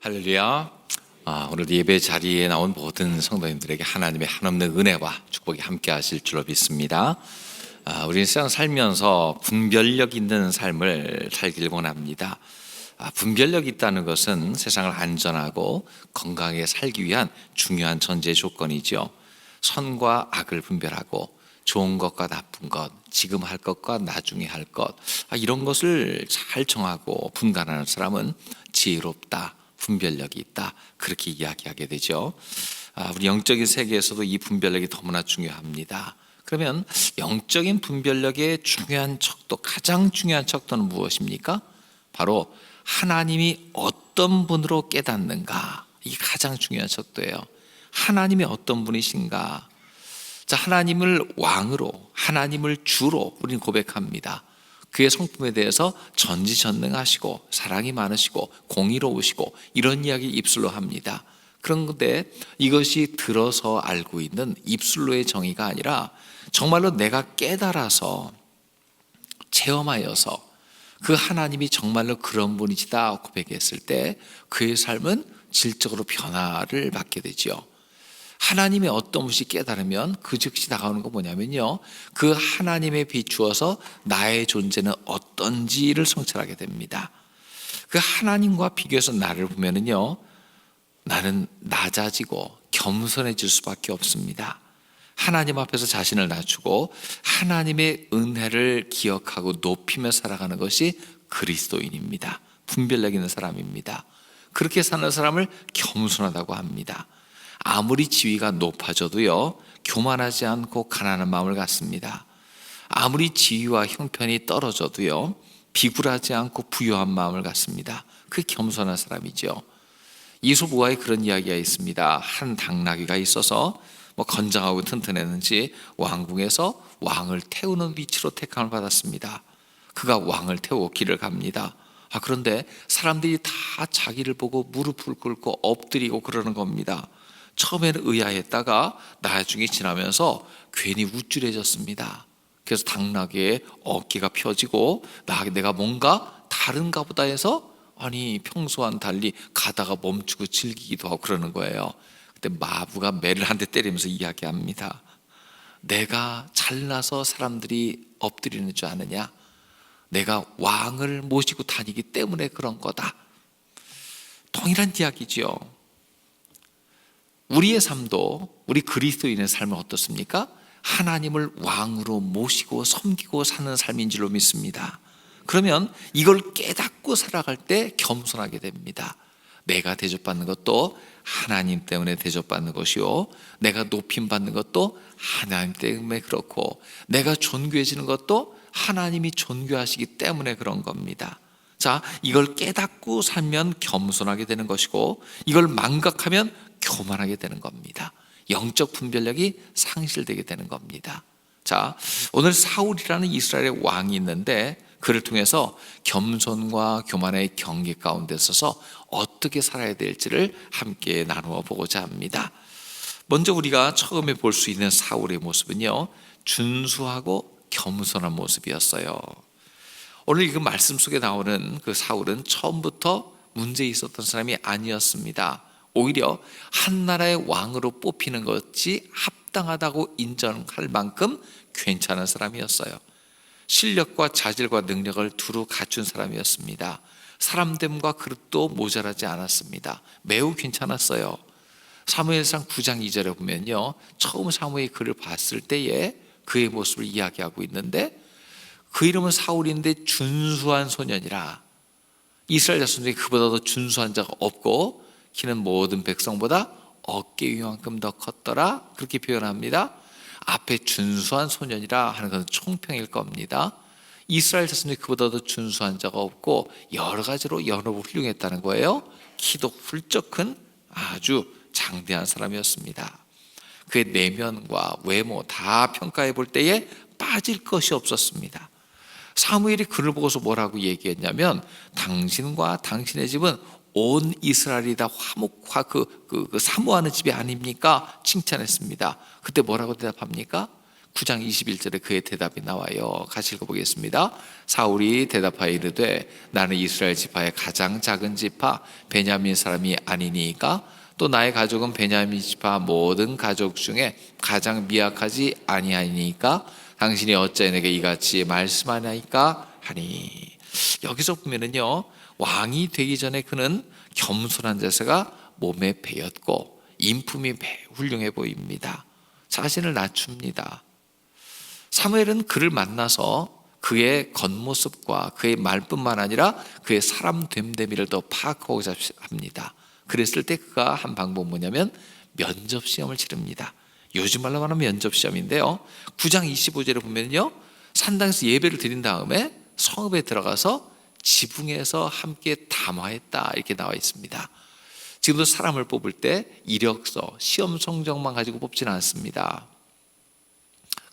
할렐루야. 오늘 예배 자리에 나온 모든 성도님들에게 하나님의 한없는 은혜와 축복이 함께 하실 줄로 믿습니다. 우리는 세상 살면서 분별력 있는 삶을 살길 원합니다. 분별력 있다는 것은 세상을 안전하고 건강하게 살기 위한 중요한 전제 조건이죠. 선과 악을 분별하고 좋은 것과 나쁜 것, 지금 할 것과 나중에 할 것, 이런 것을 잘 정하고 분간하는 사람은 지혜롭다, 분별력이 있다, 그렇게 이야기하게 되죠. 우리 영적인 세계에서도 이 분별력이 너무나 중요합니다. 그러면 영적인 분별력의 중요한 척도, 가장 중요한 척도는 무엇입니까? 바로 하나님이 어떤 분으로 깨닫는가, 이게 가장 중요한 척도예요. 하나님이 어떤 분이신가. 자, 하나님을 왕으로, 하나님을 주로 우리는 고백합니다. 그의 성품에 대해서 전지전능하시고 사랑이 많으시고 공의로우시고 이런 이야기 입술로 합니다. 그런데 이것이 들어서 알고 있는 입술로의 정의가 아니라 정말로 내가 깨달아서 체험하여서 그 하나님이 정말로 그런 분이시다 고백했을 때 그의 삶은 질적으로 변화를 받게 되죠. 하나님의 어떤 분이 깨달으면 그 즉시 다가오는 건 뭐냐면요, 그 하나님에 비추어서 나의 존재는 어떤지를 성찰하게 됩니다. 그 하나님과 비교해서 나를 보면은요, 나는 낮아지고 겸손해질 수밖에 없습니다. 하나님 앞에서 자신을 낮추고 하나님의 은혜를 기억하고 높이며 살아가는 것이 그리스도인입니다. 분별력 있는 사람입니다. 그렇게 사는 사람을 겸손하다고 합니다. 아무리 지위가 높아져도요, 교만하지 않고 가난한 마음을 갖습니다. 아무리 지위와 형편이 떨어져도요, 비굴하지 않고 부유한 마음을 갖습니다. 그게 겸손한 사람이죠. 이솝우화에 그런 이야기가 있습니다. 한 당나귀가 있어서 건장하고 튼튼했는지 왕궁에서 왕을 태우는 위치로 택함을 받았습니다. 그가 왕을 태우고 길을 갑니다. 그런데 사람들이 다 자기를 보고 무릎을 꿇고 엎드리고 그러는 겁니다. 처음에는 의아했다가 나중에 지나면서 괜히 우쭐해졌습니다. 그래서 당나귀의 어깨가 펴지고 내가 뭔가 다른가 보다 해서 평소와는 달리 가다가 멈추고 즐기기도 하고 그러는 거예요. 그때 마부가 매를 한 대 때리면서 이야기합니다. 내가 잘나서 사람들이 엎드리는 줄 아느냐? 내가 왕을 모시고 다니기 때문에 그런 거다. 동일한 이야기죠. 우리의 삶도, 우리 그리스도인의 삶은 어떻습니까? 하나님을 왕으로 모시고 섬기고 사는 삶인 줄로 믿습니다. 그러면 이걸 깨닫고 살아갈 때 겸손하게 됩니다. 내가 대접받는 것도 하나님 때문에 대접받는 것이요, 내가 높임받는 것도 하나님 때문에 그렇고, 내가 존귀해지는 것도 하나님이 존귀하시기 때문에 그런 겁니다. 자, 이걸 깨닫고 살면 겸손하게 되는 것이고, 이걸 망각하면 교만하게 되는 겁니다. 영적 분별력이 상실되게 되는 겁니다. 자, 오늘 사울이라는 이스라엘의 왕이 있는데 그를 통해서 겸손과 교만의 경계 가운데 서서 어떻게 살아야 될지를 함께 나누어 보고자 합니다. 먼저 우리가 처음에 볼 수 있는 사울의 모습은요, 준수하고 겸손한 모습이었어요. 오늘 이 말씀 속에 나오는 그 사울은 처음부터 문제 있었던 사람이 아니었습니다. 오히려 한 나라의 왕으로 뽑히는 것이 합당하다고 인정할 만큼 괜찮은 사람이었어요. 실력과 자질과 능력을 두루 갖춘 사람이었습니다. 사람됨과 그릇도 모자라지 않았습니다. 매우 괜찮았어요. 사무엘상 9장 2절에 보면요, 처음 사무엘이 그를 봤을 때에 그의 모습을 이야기하고 있는데, 그 이름은 사울인데 준수한 소년이라, 이스라엘 자손들이 그보다 더 준수한 자가 없고 키는 모든 백성보다 어깨 위만큼 더 컸더라, 그렇게 표현합니다. 앞에 준수한 소년이라 하는 것은 총평일 겁니다. 이스라엘 자손들이 그보다 더 준수한 자가 없고 여러 가지로 연호로 훌륭했다는 거예요. 키도 훌쩍 큰 아주 장대한 사람이었습니다. 그의 내면과 외모 다 평가해 볼 때에 빠질 것이 없었습니다. 사무엘이 그를 보고서 뭐라고 얘기했냐면, 당신과 당신의 집은 온 이스라엘이 다 화목화 사모하는 집이 아닙니까? 칭찬했습니다. 그때 뭐라고 대답합니까? 9장 21절에 그의 대답이 나와요. 같이 읽어보겠습니다. 사울이 대답하여 이르되 나는 이스라엘 지파의 가장 작은 지파 베냐민 사람이 아니니까 또 나의 가족은 베냐민 지파 모든 가족 중에 가장 미약하지 아니하니까 당신이 어찌 내게 이같이 말씀하나이까 하니. 여기서 보면은요, 왕이 되기 전에 그는 겸손한 자세가 몸에 배었고 인품이 매우 훌륭해 보입니다. 자신을 낮춥니다. 사무엘은 그를 만나서 그의 겉모습과 그의 말뿐만 아니라 그의 사람 됨됨이를 더 파악하고자 합니다. 그랬을 때 그가 한 방법은 뭐냐면 면접시험을 치릅니다. 요즘 말로 말하면 면접시험인데요, 9장 25절에 보면요, 산당에서 예배를 드린 다음에 성읍에 들어가서 지붕에서 함께 담화했다 이렇게 나와 있습니다. 지금도 사람을 뽑을 때 이력서, 시험 성적만 가지고 뽑지는 않습니다.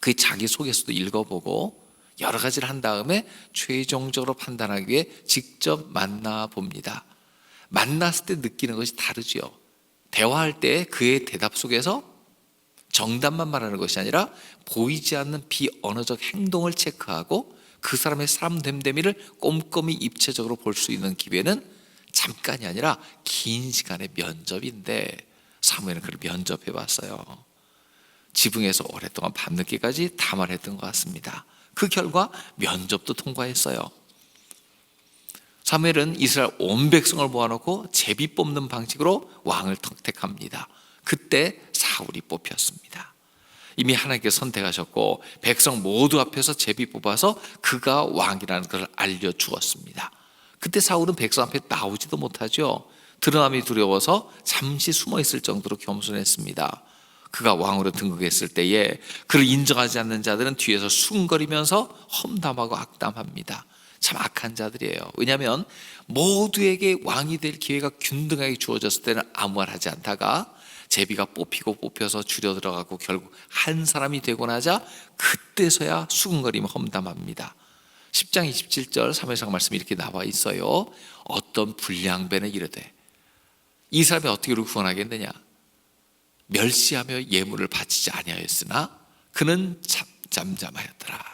그의 자기소개서도 읽어보고 여러 가지를 한 다음에 최종적으로 판단하기 위해 직접 만나봅니다. 만났을 때 느끼는 것이 다르지요. 대화할 때 그의 대답 속에서 정답만 말하는 것이 아니라 보이지 않는 비언어적 행동을 체크하고 그 사람의 사람 됨됨이를 꼼꼼히 입체적으로 볼 수 있는 기회는 잠깐이 아니라 긴 시간의 면접인데, 사무엘은 그를 면접해 봤어요. 지붕에서 오랫동안 밤늦게까지 담화를 했던 것 같습니다. 그 결과 면접도 통과했어요. 사무엘은 이스라엘 온 백성을 모아놓고 제비 뽑는 방식으로 왕을 택합니다. 그때 사울이 뽑혔습니다. 이미 하나님께서 선택하셨고 백성 모두 앞에서 제비 뽑아서 그가 왕이라는 것을 알려주었습니다. 그때 사울은 백성 앞에 나오지도 못하죠. 드러남이 두려워서 잠시 숨어 있을 정도로 겸손했습니다. 그가 왕으로 등극했을 때에 그를 인정하지 않는 자들은 뒤에서 수군거리면서 험담하고 악담합니다. 참 악한 자들이에요. 왜냐하면 모두에게 왕이 될 기회가 균등하게 주어졌을 때는 아무 말 하지 않다가 제비가 뽑혀서 줄여 들어가고 결국 한 사람이 되고 나자 그때서야 수군거리며 험담합니다. 10장 27절 3회상 말씀이 이렇게 나와 있어요. 어떤 불량배는 이르되 이 사람이 어떻게 우리를 구원하겠느냐, 멸시하며 예물을 바치지 아니하였으나 그는 잠잠하였더라.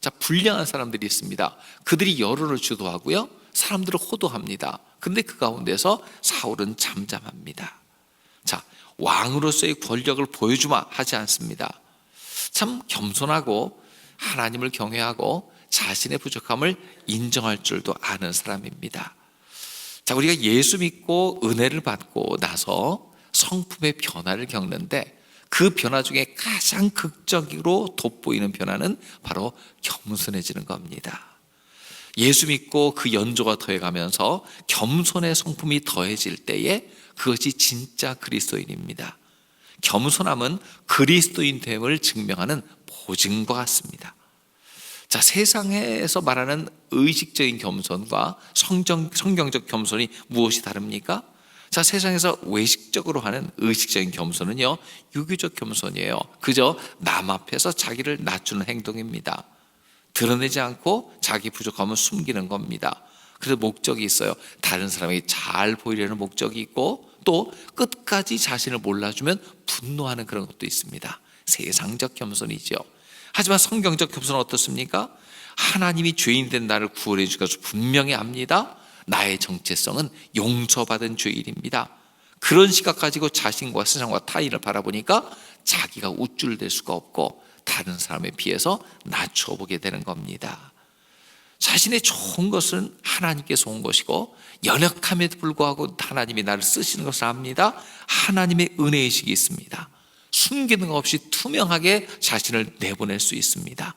자, 불량한 사람들이 있습니다. 그들이 여론을 주도하고요, 사람들을 호도합니다. 그런데 그 가운데서 사울은 잠잠합니다. 자, 왕으로서의 권력을 보여주마 하지 않습니다. 참 겸손하고 하나님을 경외하고 자신의 부족함을 인정할 줄도 아는 사람입니다. 자, 우리가 예수 믿고 은혜를 받고 나서 성품의 변화를 겪는데 그 변화 중에 가장 극적으로 돋보이는 변화는 바로 겸손해지는 겁니다. 예수 믿고 그 연조가 더해가면서 겸손의 성품이 더해질 때에 그것이 진짜 그리스도인입니다. 겸손함은 그리스도인 됨을 증명하는 보증과 같습니다. 자, 세상에서 말하는 의식적인 겸손과 성경적 겸손이 무엇이 다릅니까? 자, 세상에서 외식적으로 하는 의식적인 겸손은요, 유교적 겸손이에요. 그저 남 앞에서 자기를 낮추는 행동입니다. 드러내지 않고 자기 부족함을 숨기는 겁니다. 그래서 목적이 있어요. 다른 사람에게 잘 보이려는 목적이 있고 또 끝까지 자신을 몰라주면 분노하는 그런 것도 있습니다. 세상적 겸손이죠. 하지만 성경적 겸손은 어떻습니까? 하나님이 죄인 된 나를 구원해 주셔서 분명히 압니다. 나의 정체성은 용서받은 죄인입니다. 그런 시각 가지고 자신과 세상과 타인을 바라보니까 자기가 우쭐댈 수가 없고 다른 사람에 비해서 낮춰보게 되는 겁니다. 자신의 좋은 것은 하나님께서 온 것이고 연약함에도 불구하고 하나님이 나를 쓰시는 것을 압니다. 하나님의 은혜의식이 있습니다. 숨기는 것 없이 투명하게 자신을 내보낼 수 있습니다.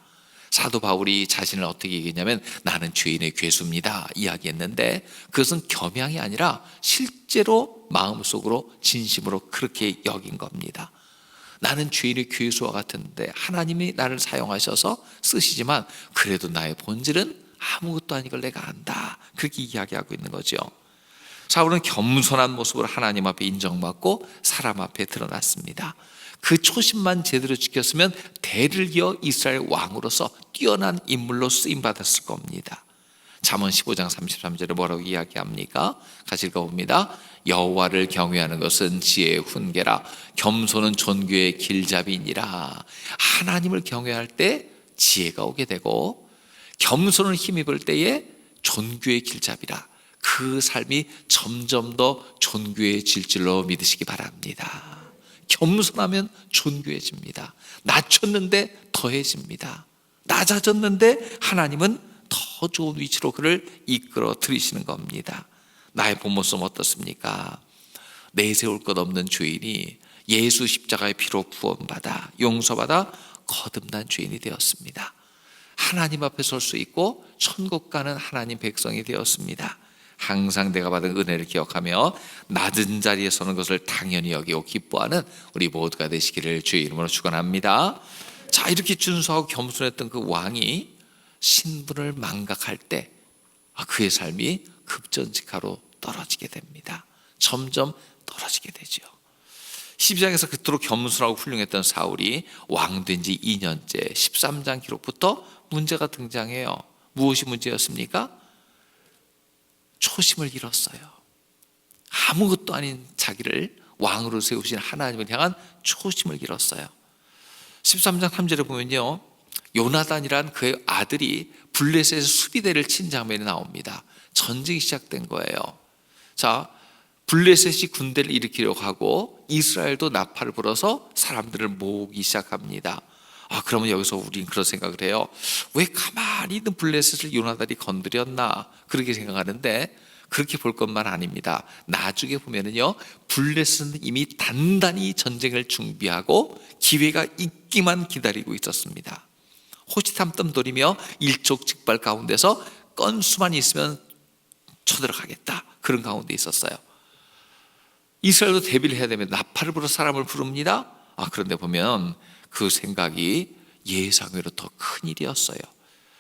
사도 바울이 자신을 어떻게 얘기했냐면 나는 죄인의 괴수입니다 이야기했는데 그것은 겸양이 아니라 실제로 마음속으로 진심으로 그렇게 여긴 겁니다. 나는 죄인의 괴수와 같은데 하나님이 나를 사용하셔서 쓰시지만 그래도 나의 본질은 아무것도 아닌 걸 내가 안다, 그렇게 이야기하고 있는 거죠. 사울은 겸손한 모습으로 하나님 앞에 인정받고 사람 앞에 드러났습니다. 그 초심만 제대로 지켰으면 대를 이어 이스라엘 왕으로서 뛰어난 인물로 쓰임받았을 겁니다. 잠언 15장 33절에 뭐라고 이야기합니까? 같이 읽어봅니다. 여호와를 경외하는 것은 지혜의 훈계라 겸손은 존귀의 길잡이니라. 하나님을 경외할 때 지혜가 오게 되고 겸손을 힘입을 때에 존귀의 길잡이라. 그 삶이 점점 더 존귀해질 줄로 믿으시기 바랍니다. 겸손하면 존귀해집니다. 낮췄는데 더해집니다. 낮아졌는데 하나님은 더 좋은 위치로 그를 이끌어 들이시는 겁니다. 나의 본 모습은 어떻습니까? 내세울 것 없는 죄인이 예수 십자가의 피로 구원받아 용서받아 거듭난 죄인이 되었습니다. 하나님 앞에 설 수 있고 천국 가는 하나님 백성이 되었습니다. 항상 내가 받은 은혜를 기억하며 낮은 자리에 서는 것을 당연히 여기고 기뻐하는 우리 모두가 되시기를 주의 이름으로 축원합니다. 자, 이렇게 준수하고 겸손했던 그 왕이 신분을 망각할 때 그의 삶이 급전직하로 떨어지게 됩니다. 점점 떨어지게 되죠. 12장에서 그토록 겸손하고 훌륭했던 사울이 왕된 지 2년째 13장 기록부터 문제가 등장해요. 무엇이 문제였습니까? 초심을 잃었어요. 아무것도 아닌 자기를 왕으로 세우신 하나님을 향한 초심을 잃었어요. 13장 3절에 보면요, 요나단이란 그의 아들이 블레셋의 수비대를 친 장면이 나옵니다. 전쟁이 시작된 거예요. 자, 블레셋이 군대를 일으키려고 하고 이스라엘도 나팔을 불어서 사람들을 모으기 시작합니다. 그러면 여기서 우리는 그런 생각을 해요. 왜 가만히 있는 블레셋을 요나단이 건드렸나 그렇게 생각하는데 그렇게 볼 것만 아닙니다. 나중에 보면은요, 블레셋은 이미 단단히 전쟁을 준비하고 기회가 있기만 기다리고 있었습니다. 호시탐탐 노리며 일촉즉발 가운데서 건수만 있으면 쳐들어가겠다, 그런 가운데 있었어요. 이스라엘도 대비를 해야 되면 나팔을 불어 사람을 부릅니다. 그런데 보면 그 생각이 예상외로 더 큰 일이었어요.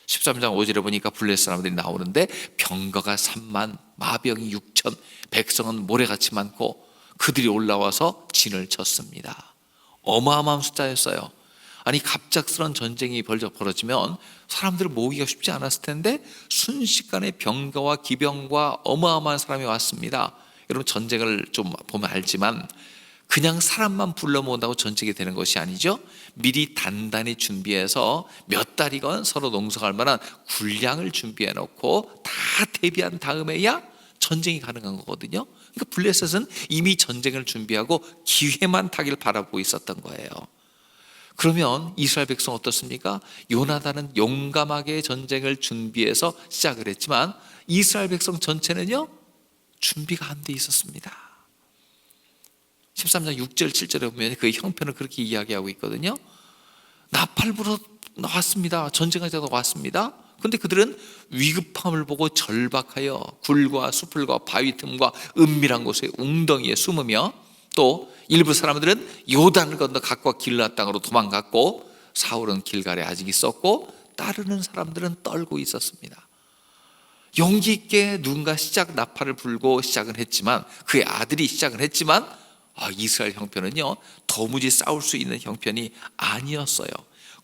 13장 5절에 보니까 블레셋 사람들이 나오는데 병거가 3만, 마병이 6천, 백성은 모래같이 많고 그들이 올라와서 진을 쳤습니다. 어마어마한 숫자였어요. 아니, 갑작스러운 전쟁이 벌어지면 사람들을 모으기가 쉽지 않았을 텐데 순식간에 병거와 기병과 어마어마한 사람이 왔습니다. 여러분, 전쟁을 좀 보면 알지만 그냥 사람만 불러 모은다고 전쟁이 되는 것이 아니죠. 미리 단단히 준비해서 몇 달이건 서로 농성할 만한 군량을 준비해 놓고 다 대비한 다음에야 전쟁이 가능한 거거든요. 그러니까 블레셋은 이미 전쟁을 준비하고 기회만 타길 바라보고 있었던 거예요. 그러면 이스라엘 백성 어떻습니까? 요나단은 용감하게 전쟁을 준비해서 시작을 했지만 이스라엘 백성 전체는요, 준비가 안 돼 있었습니다. 13장 6절 7절에 보면 그 형편을 그렇게 이야기하고 있거든요. 나팔 불어 나왔습니다. 전쟁하자고 왔습니다. 그런데 그들은 위급함을 보고 절박하여 굴과 수풀과 바위 틈과 은밀한 곳에 웅덩이에 숨으며, 또 일부 사람들은 요단을 건너 각과 길앗 땅으로 도망갔고 사울은 길갈에 아직 있었고 따르는 사람들은 떨고 있었습니다. 용기 있게 누군가 나팔을 불고 시작은 했지만, 그의 아들이 시작은 했지만 이스라엘 형편은요, 도무지 싸울 수 있는 형편이 아니었어요.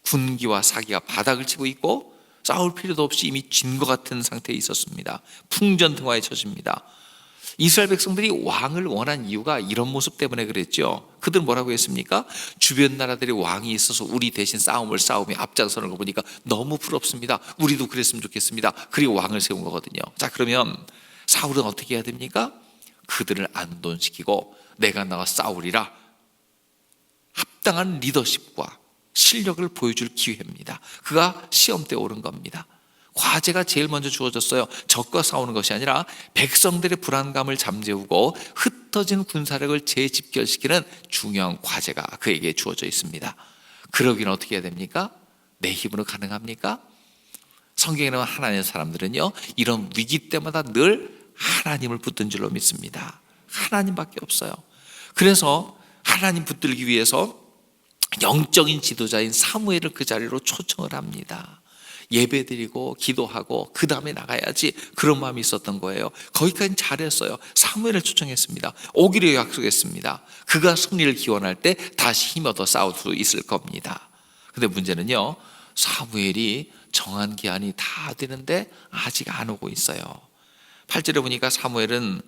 군기와 사기가 바닥을 치고 있고 싸울 필요도 없이 이미 진 것 같은 상태에 있었습니다. 풍전등화에 처집니다. 이스라엘 백성들이 왕을 원한 이유가 이런 모습 때문에 그랬죠. 그들은 뭐라고 했습니까? 주변 나라들이 왕이 있어서 우리 대신 싸움에 앞장서는 거 보니까 너무 부럽습니다. 우리도 그랬으면 좋겠습니다. 그리고 왕을 세운 거거든요. 자, 그러면 사울은 어떻게 해야 됩니까? 그들을 안돈시키고 내가 나와 싸우리라, 합당한 리더십과 실력을 보여줄 기회입니다. 그가 시험대에 오른 겁니다. 과제가 제일 먼저 주어졌어요. 적과 싸우는 것이 아니라 백성들의 불안감을 잠재우고 흩어진 군사력을 재집결시키는 중요한 과제가 그에게 주어져 있습니다. 그러기는 어떻게 해야 됩니까? 내 힘으로 가능합니까? 성경에 나온 하나님의 사람들은요, 이런 위기 때마다 늘 하나님을 붙든 줄로 믿습니다. 하나님밖에 없어요. 그래서 하나님 붙들기 위해서 영적인 지도자인 사무엘을 그 자리로 초청을 합니다. 예배드리고 기도하고 그 다음에 나가야지, 그런 마음이 있었던 거예요. 거기까지 잘했어요. 사무엘을 초청했습니다. 오기로 약속했습니다. 그가 승리를 기원할 때 다시 힘 얻어 싸울 수 있을 겁니다. 근데 문제는요, 사무엘이 정한 기한이 다 되는데 아직 안 오고 있어요. 8절에 보니까 사무엘은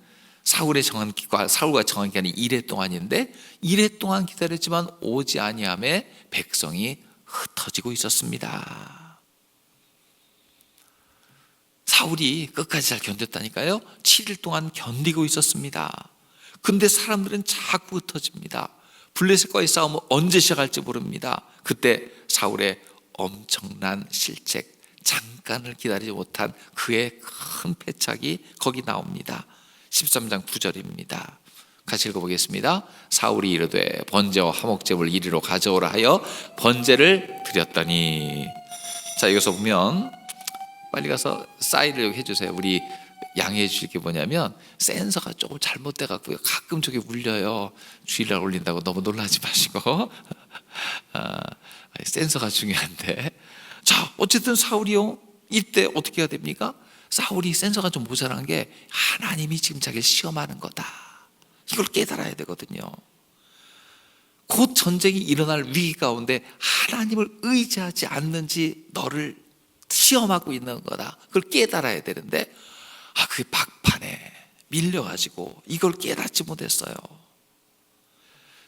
사울과 정한 기한이 1회 동안인데 1회 동안 기다렸지만 오지 아니함에 백성이 흩어지고 있었습니다. 사울이 끝까지 잘 견뎠다니까요. 7일 동안 견디고 있었습니다. 근데 사람들은 자꾸 흩어집니다. 블레셋과의 싸움은 언제 시작할지 모릅니다. 그때 사울의 엄청난 실책, 잠깐을 기다리지 못한 그의 큰 패착이 거기 나옵니다. 13장 9절입니다. 같이 읽어보겠습니다. 사울이 이르되 번제와 화목제물 이리로 가져오라 하여 번제를 드렸더니, 자, 여기서 보면 빨리 가서 사인을 여기 해주세요. 우리 양해해 주실 게 뭐냐면 센서가 조금 잘못돼 갖고요, 가끔 저게 울려요. 주일날 올린다고 너무 놀라지 마시고 센서가 중요한데, 자, 어쨌든 사울이요, 이때 어떻게 해야 됩니까? 사울이 센서가 좀 모자란 게 하나님이 지금 자기를 시험하는 거다, 이걸 깨달아야 되거든요. 곧 전쟁이 일어날 위기 가운데 하나님을 의지하지 않는지 너를 시험하고 있는 거다, 그걸 깨달아야 되는데 그게 막판에 밀려가지고 이걸 깨닫지 못했어요.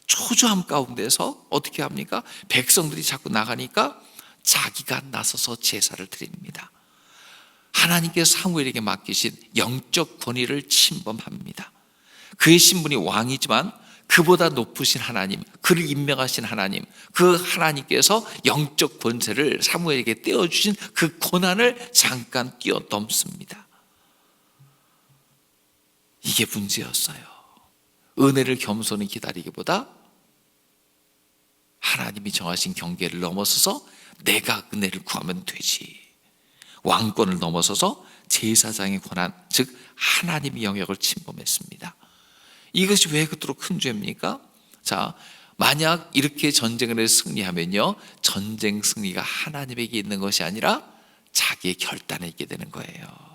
초조함 가운데서 어떻게 합니까? 백성들이 자꾸 나가니까 자기가 나서서 제사를 드립니다. 하나님께서 사무엘에게 맡기신 영적 권위를 침범합니다. 그의 신분이 왕이지만 그보다 높으신 하나님, 그를 임명하신 하나님, 그 하나님께서 영적 권세를 사무엘에게 떼어주신 그 고난을 잠깐 뛰어넘습니다. 이게 문제였어요. 은혜를 겸손히 기다리기보다 하나님이 정하신 경계를 넘어서서 내가 은혜를 구하면 되지, 왕권을 넘어서서 제사장의 권한, 즉 하나님의 영역을 침범했습니다. 이것이 왜 그토록 큰 죄입니까? 자, 만약 이렇게 전쟁을 해서 승리하면요, 전쟁 승리가 하나님에게 있는 것이 아니라 자기의 결단에 있게 되는 거예요.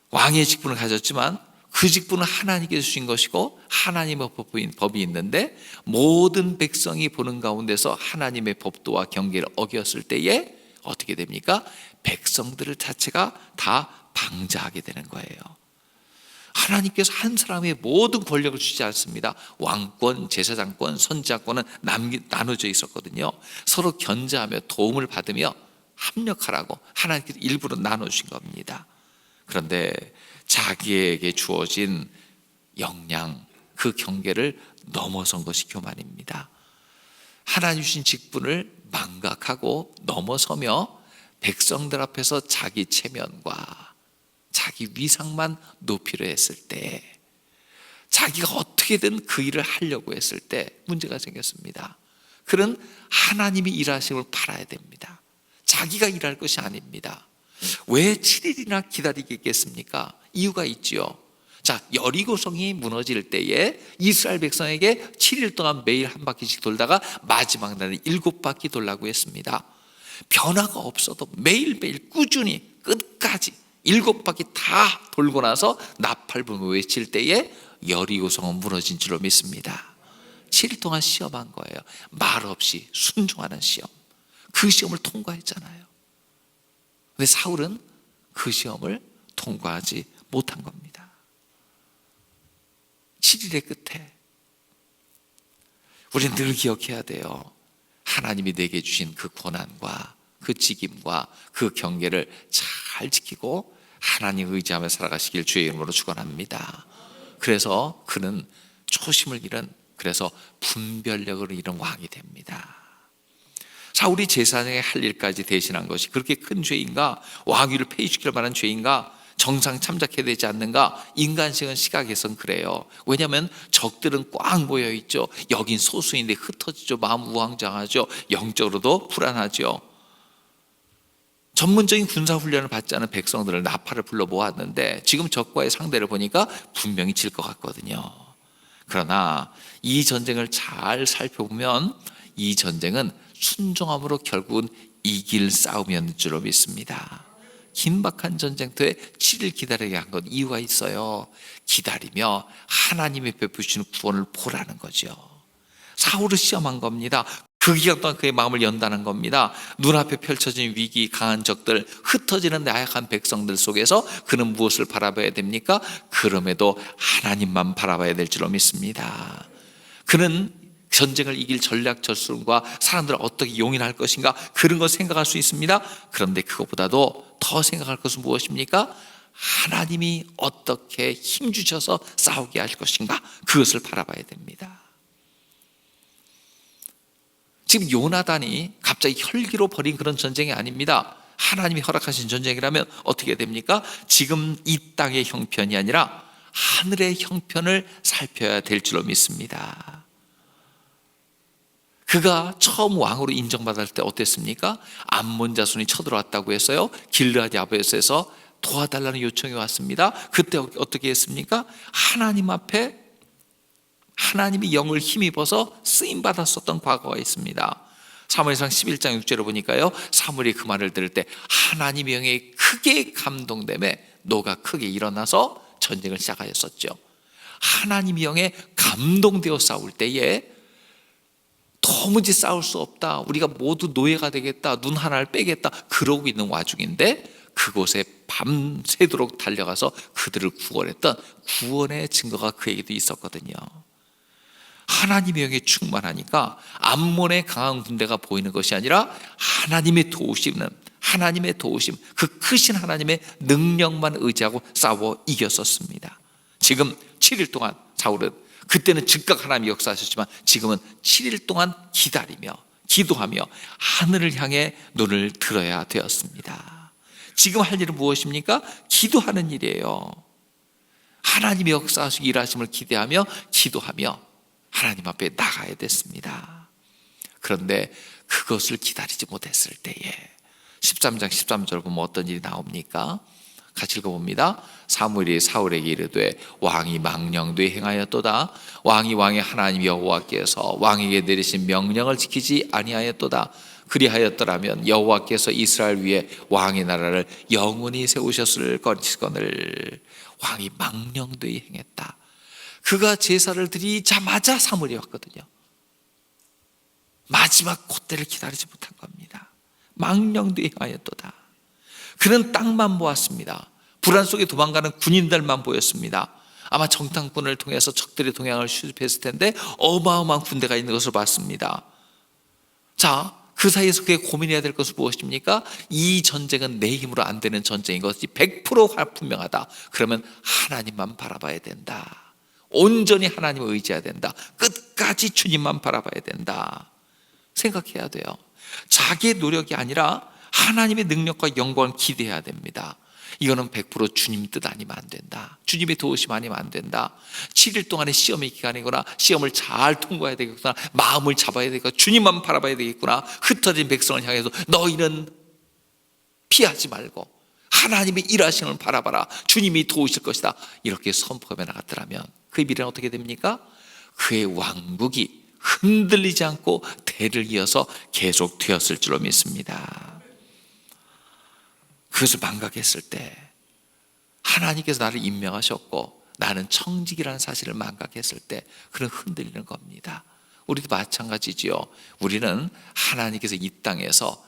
왕의 직분을 가졌지만 그 직분은 하나님께서 주신 것이고 하나님의 법이 있는데, 모든 백성이 보는 가운데서 하나님의 법도와 경계를 어겼을 때에 어떻게 됩니까? 백성들 자체가 다 방자하게 되는 거예요. 하나님께서 한 사람의 모든 권력을 주지 않습니다. 왕권, 제사장권, 선지자권은 나눠져 있었거든요. 서로 견제하며 도움을 받으며 합력하라고 하나님께서 일부러 나눠주신 겁니다. 그런데 자기에게 주어진 역량, 그 경계를 넘어선 것이 교만입니다. 하나님 주신 직분을 망각하고 넘어서며 백성들 앞에서 자기 체면과 자기 위상만 높이려 했을 때, 자기가 어떻게든 그 일을 하려고 했을 때 문제가 생겼습니다. 그는 하나님이 일하심을 바라야 됩니다. 자기가 일할 것이 아닙니다. 왜 7일이나 기다리겠습니까? 이유가 있지요. 자, 여리고성이 무너질 때에 이스라엘 백성에게 7일 동안 매일 한 바퀴씩 돌다가 마지막 날에 7바퀴 돌라고 했습니다. 변화가 없어도 매일매일 꾸준히 끝까지 7바퀴 다 돌고 나서 나팔부모 외칠 때에 여리고성은 무너진 줄로 믿습니다. 7일 동안 시험한 거예요. 말 없이 순종하는 시험. 그 시험을 통과했잖아요. 근데 사울은 그 시험을 통과하지 못한 겁니다. 7일의 끝에 우리는 늘 기억해야 돼요. 하나님이 내게 주신 그 고난과 그 직임과 그 경계를 잘 지키고 하나님 의지하며 살아가시길 주의 이름으로 축원합니다. 그래서 그는 초심을 잃은, 그래서 분별력을 잃은 왕이 됩니다. 사울이 제사장의 할 일까지 대신한 것이 그렇게 큰 죄인가? 왕위를 폐위시킬 만한 죄인가? 정상 참작해야 되지 않는가? 인간적인 시각에선 그래요. 왜냐하면 적들은 꽉 모여 있죠. 여긴 소수인데 흩어지죠. 마음 우왕좌왕하죠. 영적으로도 불안하죠. 전문적인 군사훈련을 받지 않은 백성들을 나팔을 불러 모았는데 지금 적과의 상대를 보니까 분명히 질 것 같거든요. 그러나 이 전쟁을 잘 살펴보면 이 전쟁은 순종함으로 결국은 이길 싸움이었는 줄로 믿습니다. 긴박한 전쟁터에 7일 기다리게 한 건 이유가 있어요. 기다리며 하나님이 베푸시는 구원을 보라는 거죠. 사울을 시험한 겁니다. 그 기간 동안 그의 마음을 연다는 겁니다. 눈앞에 펼쳐진 위기, 강한 적들, 흩어지는 나약한 백성들 속에서 그는 무엇을 바라봐야 됩니까? 그럼에도 하나님만 바라봐야 될 줄로 믿습니다. 그는 전쟁을 이길 전략 전술과 사람들을 어떻게 용인할 것인가, 그런 거 생각할 수 있습니다. 그런데 그것보다도 더 생각할 것은 무엇입니까? 하나님이 어떻게 힘주셔서 싸우게 할 것인가, 그것을 바라봐야 됩니다. 지금 요나단이 갑자기 혈기로 벌인 그런 전쟁이 아닙니다. 하나님이 허락하신 전쟁이라면 어떻게 됩니까? 지금 이 땅의 형편이 아니라 하늘의 형편을 살펴야 될 줄로 믿습니다. 그가 처음 왕으로 인정받을 때 어땠습니까? 암몬 자손이 쳐들어왔다고 해서요, 길르앗 야베스에서 도와달라는 요청이 왔습니다. 그때 어떻게 했습니까? 하나님 앞에 하나님이 영을 힘입어서 쓰임받았었던 과거가 있습니다. 사무엘상 11장 6절을 보니까요, 사무엘이 그 말을 들을 때 하나님의 영에 크게 감동됨에 노가 크게 일어나서 전쟁을 시작하였었죠. 하나님의 영에 감동되어 싸울 때에 도무지 싸울 수 없다, 우리가 모두 노예가 되겠다, 눈 하나를 빼겠다, 그러고 있는 와중인데 그곳에 밤새도록 달려가서 그들을 구원했던 구원의 증거가 그에게도 있었거든요. 하나님의 영에 충만하니까 암몬의 강한 군대가 보이는 것이 아니라 하나님의 도우심은, 하나님의 도우심, 그 크신 하나님의 능력만 의지하고 싸워 이겼었습니다. 지금 7일 동안 사울은, 그때는 즉각 하나님이 역사하셨지만 지금은 7일 동안 기다리며 기도하며 하늘을 향해 눈을 들어야 되었습니다. 지금 할 일은 무엇입니까? 기도하는 일이에요. 하나님이 역사하시고 일하심을 기대하며 기도하며 하나님 앞에 나가야 됐습니다. 그런데 그것을 기다리지 못했을 때에 13장 13절 보면 어떤 일이 나옵니까? 같이 읽어봅니다. 사무엘이 사울에게 이르되 왕이 망령되이 행하였도다. 왕이 왕의 하나님 여호와께서 왕에게 내리신 명령을 지키지 아니하였도다. 그리하였더라면 여호와께서 이스라엘 위에 왕의 나라를 영원히 세우셨을 것이거늘. 왕이 망령되이 행했다. 그가 제사를 드리자마자 사무엘이 왔거든요. 마지막 콧대를 기다리지 못한 겁니다. 망령되이 행하였도다. 그는 땅만 보았습니다. 불안 속에 도망가는 군인들만 보였습니다. 아마 정탐꾼을 통해서 적들의 동향을 수집했을 텐데 어마어마한 군대가 있는 것을 봤습니다. 자, 그 사이에서 그게 고민해야 될 것은 무엇입니까? 이 전쟁은 내 힘으로 안 되는 전쟁인 것이 100% 분명하다. 그러면 하나님만 바라봐야 된다. 온전히 하나님을 의지해야 된다. 끝까지 주님만 바라봐야 된다. 생각해야 돼요. 자기의 노력이 아니라 하나님의 능력과 영광을 기대해야 됩니다. 이거는 100% 주님 뜻 아니면 안 된다. 주님의 도우심 아니면 안 된다. 7일 동안의 시험의 기간이구나. 시험을 잘 통과해야 되겠구나. 마음을 잡아야 되겠구나. 주님만 바라봐야 되겠구나. 흩어진 백성을 향해서 너희는 피하지 말고 하나님의 일하심을 바라봐라. 주님이 도우실 것이다. 이렇게 선포하며 나갔더라면 그의 미래는 어떻게 됩니까? 그의 왕국이 흔들리지 않고 대를 이어서 계속 되었을 줄로 믿습니다. 그것을 망각했을 때, 하나님께서 나를 임명하셨고 나는 청직이라는 사실을 망각했을 때 그는 흔들리는 겁니다. 우리도 마찬가지지요. 우리는 하나님께서 이 땅에서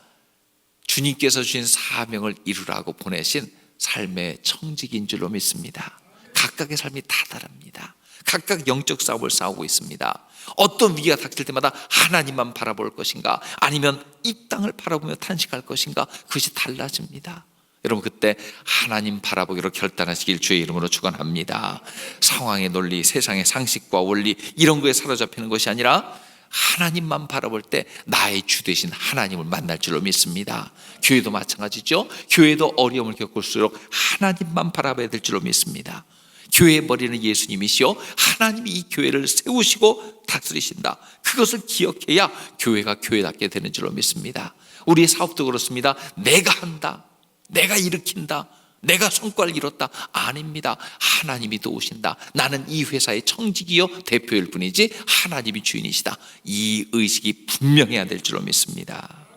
주님께서 주신 사명을 이루라고 보내신 삶의 청직인 줄로 믿습니다. 각각의 삶이 다 다릅니다. 각각 영적 싸움을 싸우고 있습니다. 어떤 위기가 닥칠 때마다 하나님만 바라볼 것인가, 아니면 이 땅을 바라보며 탄식할 것인가, 그것이 달라집니다. 여러분, 그때 하나님 바라보기로 결단하시길 주의 이름으로 축원합니다. 상황의 논리, 세상의 상식과 원리, 이런 거에 사로잡히는 것이 아니라 하나님만 바라볼 때 나의 주 되신 하나님을 만날 줄로 믿습니다. 교회도 마찬가지죠. 교회도 어려움을 겪을수록 하나님만 바라봐야 될 줄로 믿습니다. 교회의 머리는 예수님이시요 하나님이 이 교회를 세우시고 다스리신다. 그것을 기억해야 교회가 교회답게 되는 줄로 믿습니다. 우리의 사업도 그렇습니다. 내가 한다, 내가 일으킨다, 내가 성과를 이뤘다, 아닙니다. 하나님이 도우신다. 나는 이 회사의 청직이요 대표일 뿐이지 하나님이 주인이시다. 이 의식이 분명해야 될 줄로 믿습니다.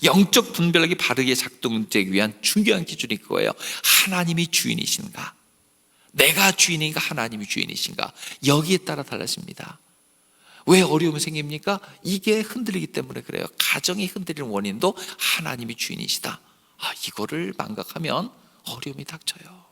영적 분별력이 바르게 작동되기 위한 중요한 기준이 그거예요. 하나님이 주인이신가, 내가 주인인가, 하나님이 주인이신가, 여기에 따라 달라집니다. 왜 어려움이 생깁니까? 이게 흔들리기 때문에 그래요. 가정이 흔들리는 원인도 하나님이 주인이시다. 이거를 망각하면 어려움이 닥쳐요.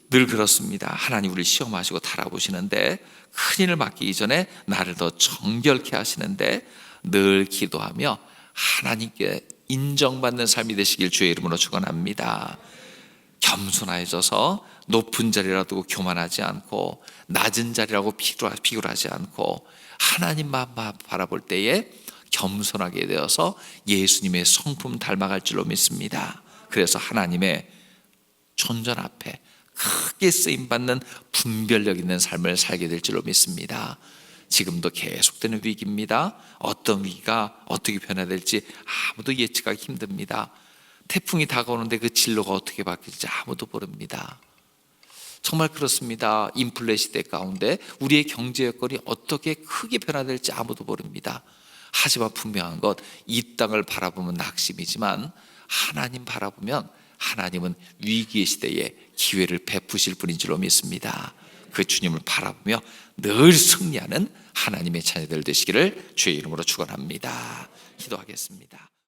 늘 그렇습니다. 하나님 우리를 시험하시고 달아보시는데, 큰일을 맡기기 전에 나를 더 정결케 하시는데, 늘 기도하며 하나님께 인정받는 삶이 되시길 주의 이름으로 축원합니다. 겸손해져서 높은 자리라도 교만하지 않고, 낮은 자리라고 비굴하지 않고, 하나님만 바라볼 때에 겸손하게 되어서 예수님의 성품 닮아갈 줄로 믿습니다. 그래서 하나님의 존전 앞에 크게 쓰임받는 분별력 있는 삶을 살게 될 줄로 믿습니다. 지금도 계속되는 위기입니다. 어떤 위기가 어떻게 변화될지 아무도 예측하기 힘듭니다. 태풍이 다가오는데 그 진로가 어떻게 바뀔지 아무도 모릅니다. 정말 그렇습니다. 인플레 시대 가운데 우리의 경제 여건이 어떻게 크게 변화될지 아무도 모릅니다. 하지만 분명한 것, 이 땅을 바라보면 낙심이지만 하나님 바라보면 하나님은 위기의 시대에 기회를 베푸실 분인 줄로 믿습니다. 그 주님을 바라보며 늘 승리하는 하나님의 자녀들 되시기를 주의 이름으로 축원합니다. 기도하겠습니다.